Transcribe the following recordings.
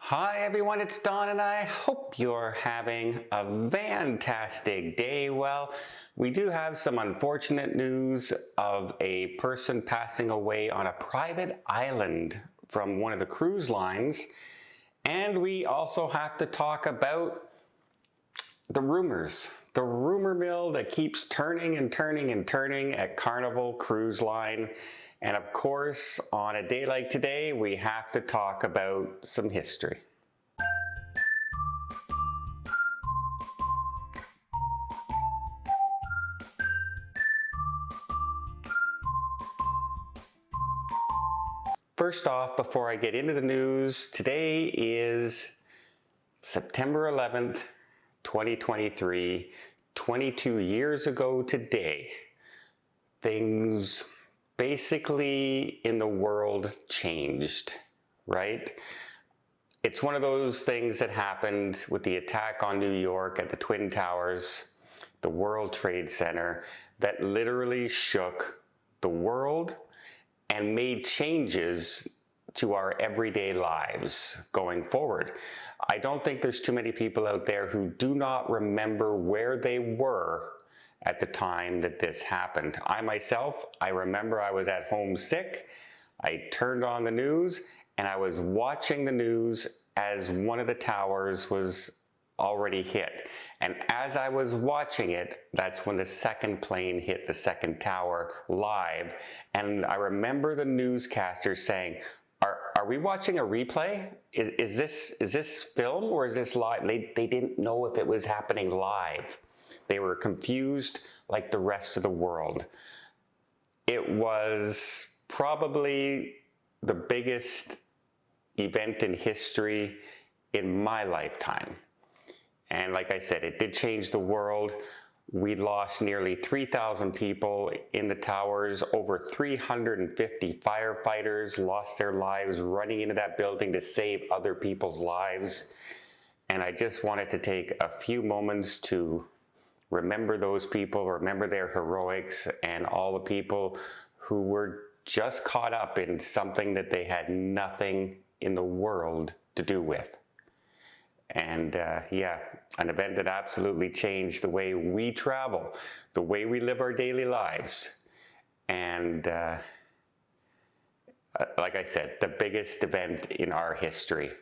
Hi everyone, it's Don and I hope you're having a fantastic day. Well, we do have some unfortunate news of a person passing away on a private island from one of the cruise lines. And we also have to talk about the rumors, the rumor mill that keeps turning and turning and turning at Carnival Cruise Line. And of course, on a day like today, we have to talk about some history. First off, before I get into the news, today is September 11th, 2023, 22 years ago today. Things basically in the world changed, right? It's one of those things that happened with the attack on New York at the Twin Towers, the World Trade Center, that literally shook the world and made changes to our everyday lives going forward. I don't think there's too many people out there who do not remember where they were at the time that this happened. I myself, I remember I was at home sick. I turned on the news and I was watching the news as one of the towers was already hit. And as I was watching it, that's when the second plane hit the second tower live. And I remember the newscaster saying, are we watching a replay? Is this film or is this live? They didn't know if it was happening live. They were confused like the rest of the world. It was probably the biggest event in history in my lifetime. And like I said, it did change the world. We lost nearly 3,000 people in the towers. Over 350 firefighters lost their lives running into that building to save other people's lives. And I just wanted to take a few moments to remember those people, remember their heroics, and all the people who were just caught up in something that they had nothing in the world to do with. And yeah, an event that absolutely changed the way we travel, the way we live our daily lives. And like I said, the biggest event in our history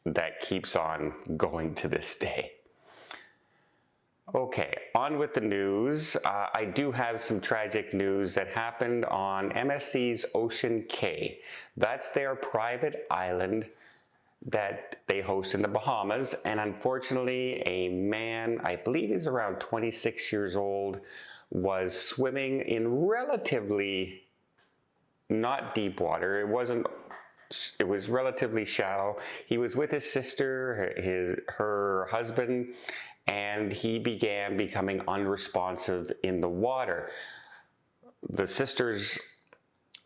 that keeps on going to this day. Okay, on with the news. I do have some tragic news that happened on MSC's Ocean Cay. That's their private island that they host in the Bahamas. And unfortunately, a man, I believe he's around 26 years old, was swimming in relatively not deep water. It was relatively shallow. He was with his sister, her husband, and he began becoming unresponsive in the water. The sister's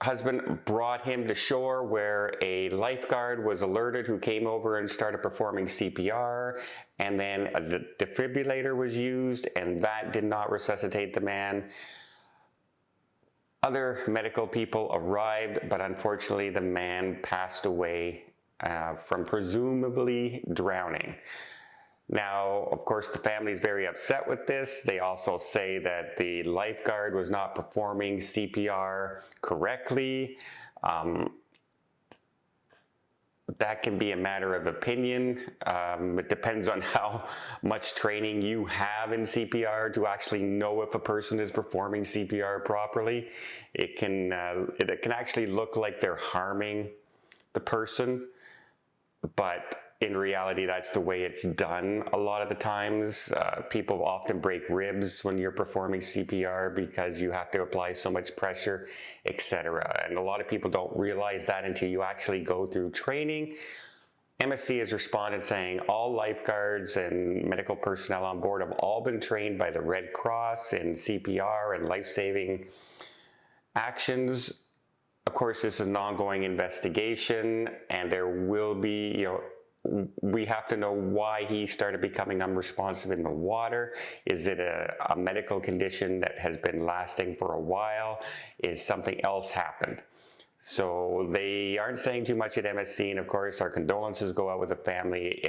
husband brought him to shore where a lifeguard was alerted who came over and started performing CPR, and then a defibrillator was used and that did not resuscitate the man. Other medical people arrived, but unfortunately the man passed away from presumably drowning. Now, of course, the family is very upset with this. They also say that the lifeguard was not performing CPR correctly. That can be a matter of opinion. It depends on how much training you have in CPR to actually know if a person is performing CPR properly. It can actually look like they're harming the person, but in reality, that's the way it's done a lot of the times. People often break ribs when you're performing CPR because you have to apply so much pressure, etc. And a lot of people don't realize that until you actually go through training. MSC has responded saying all lifeguards and medical personnel on board have all been trained by the Red Cross in CPR and life-saving actions. Of course, this is an ongoing investigation, and there will be, we have to know why he started becoming unresponsive in the water. Is it a medical condition that has been lasting for a while? Is something else happened? So they aren't saying too much at MSC, and of course our condolences go out with the family.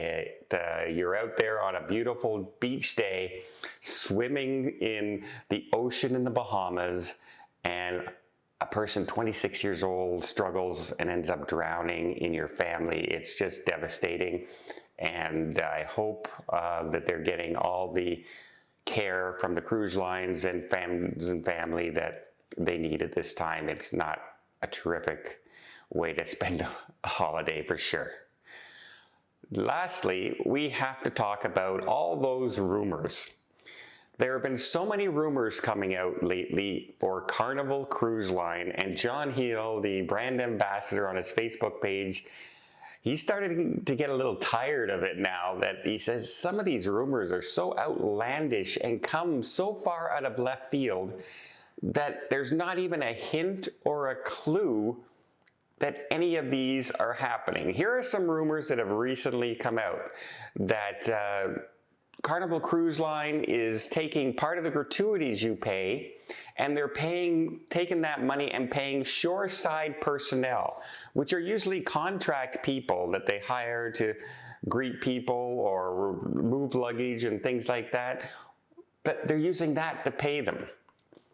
You're out there on a beautiful beach day, swimming in the ocean in the Bahamas, and a person 26 years old struggles and ends up drowning in your family. It's just devastating, and I hope that they're getting all the care from the cruise lines and family that they need at this time. It's not a terrific way to spend a holiday for sure. Lastly, we have to talk about all those rumors. There have been so many rumors coming out lately for Carnival Cruise Line, and John Heel, the brand ambassador on his Facebook page, he's starting to get a little tired of it now, that he says some of these rumors are so outlandish and come so far out of left field that there's not even a hint or a clue that any of these are happening. Here are some rumors that have recently come out, that Carnival Cruise Line is taking part of the gratuities you pay, and they're taking that money and paying shoreside personnel, which are usually contract people that they hire to greet people or move luggage and things like that. But they're using that to pay them.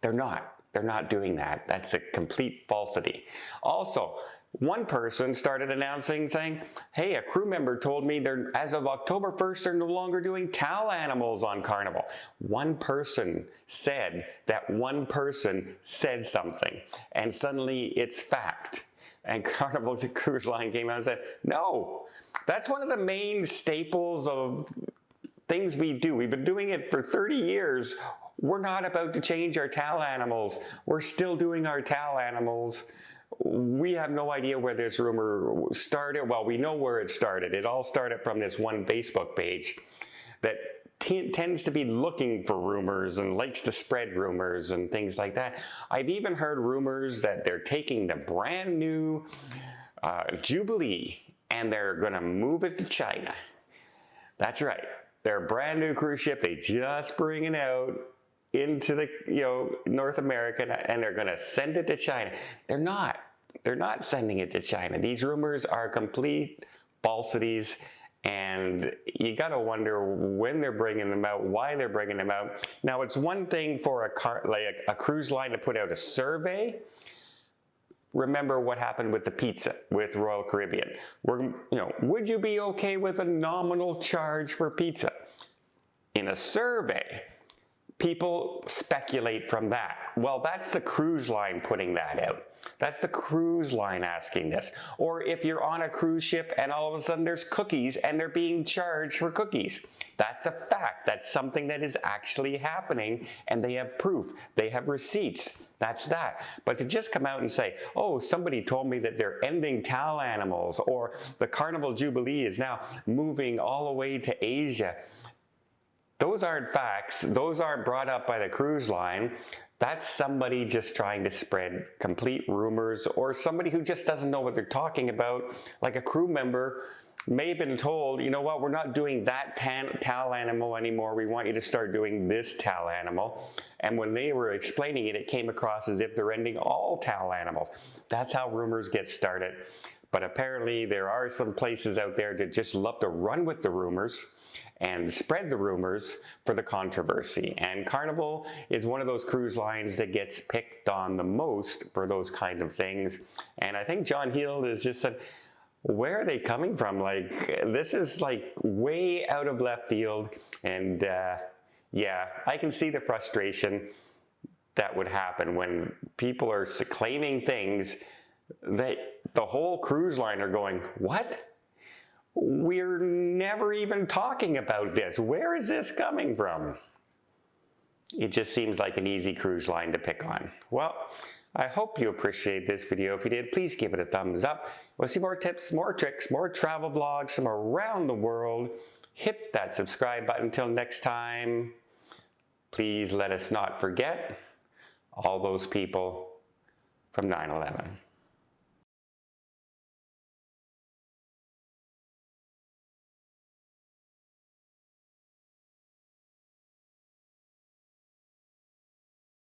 They're not. They're not doing that. That's a complete falsity. Also, one person started announcing, saying, hey, a crew member told me they're, as of October 1st, they're no longer doing towel animals on Carnival. One person said that one person said something, and suddenly it's fact. And Carnival Cruise Line came out and said, no, that's one of the main staples of things we do. We've been doing it for 30 years. We're not about to change our towel animals. We're still doing our towel animals. We have no idea where this rumor started. Well, we know where it started. It all started from this one Facebook page that tends to be looking for rumors and likes to spread rumors and things like that. I've even heard rumors that they're taking the brand new Jubilee and they're going to move it to China. That's right. They're a brand new cruise ship. They just bring it out into the North America, and they're going to send it to China. They're not. They're not sending it to China. These rumors are complete falsities, and you got to wonder when they're bringing them out, why they're bringing them out. Now, it's one thing for a cruise line to put out a survey. Remember what happened with the pizza with Royal Caribbean. Would you be okay with a nominal charge for pizza? In a survey, people speculate from that. Well, that's the cruise line putting that out. That's the cruise line asking this. Or if you're on a cruise ship and all of a sudden there's cookies and they're being charged for cookies. That's a fact. That's something that is actually happening, and they have proof. They have receipts. That's that. But to just come out and say, oh, somebody told me that they're ending towel animals, or the Carnival Jubilee is now moving all the way to Asia. Those aren't facts. Those aren't brought up by the cruise line. That's somebody just trying to spread complete rumors, or somebody who just doesn't know what they're talking about. Like a crew member may have been told, you know what, we're not doing that towel animal anymore. We want you to start doing this towel animal. And when they were explaining it, it came across as if they're ending all towel animals. That's how rumors get started. But apparently there are some places out there that just love to run with the rumors and spread the rumors for the controversy. And Carnival is one of those cruise lines that gets picked on the most for those kind of things. And I think John Heel has just said, where are they coming from? Like, this is like way out of left field. And yeah, I can see the frustration that would happen when people are claiming things that the whole cruise line are going, what? We're never even talking about this. Where is this coming from? It just seems like an easy cruise line to pick on. Well, I hope you appreciate this video. If you did, please give it a thumbs up. We'll see more tips, more tricks, more travel vlogs from around the world. Hit that subscribe button. Until next time, please let us not forget all those people from 9/11.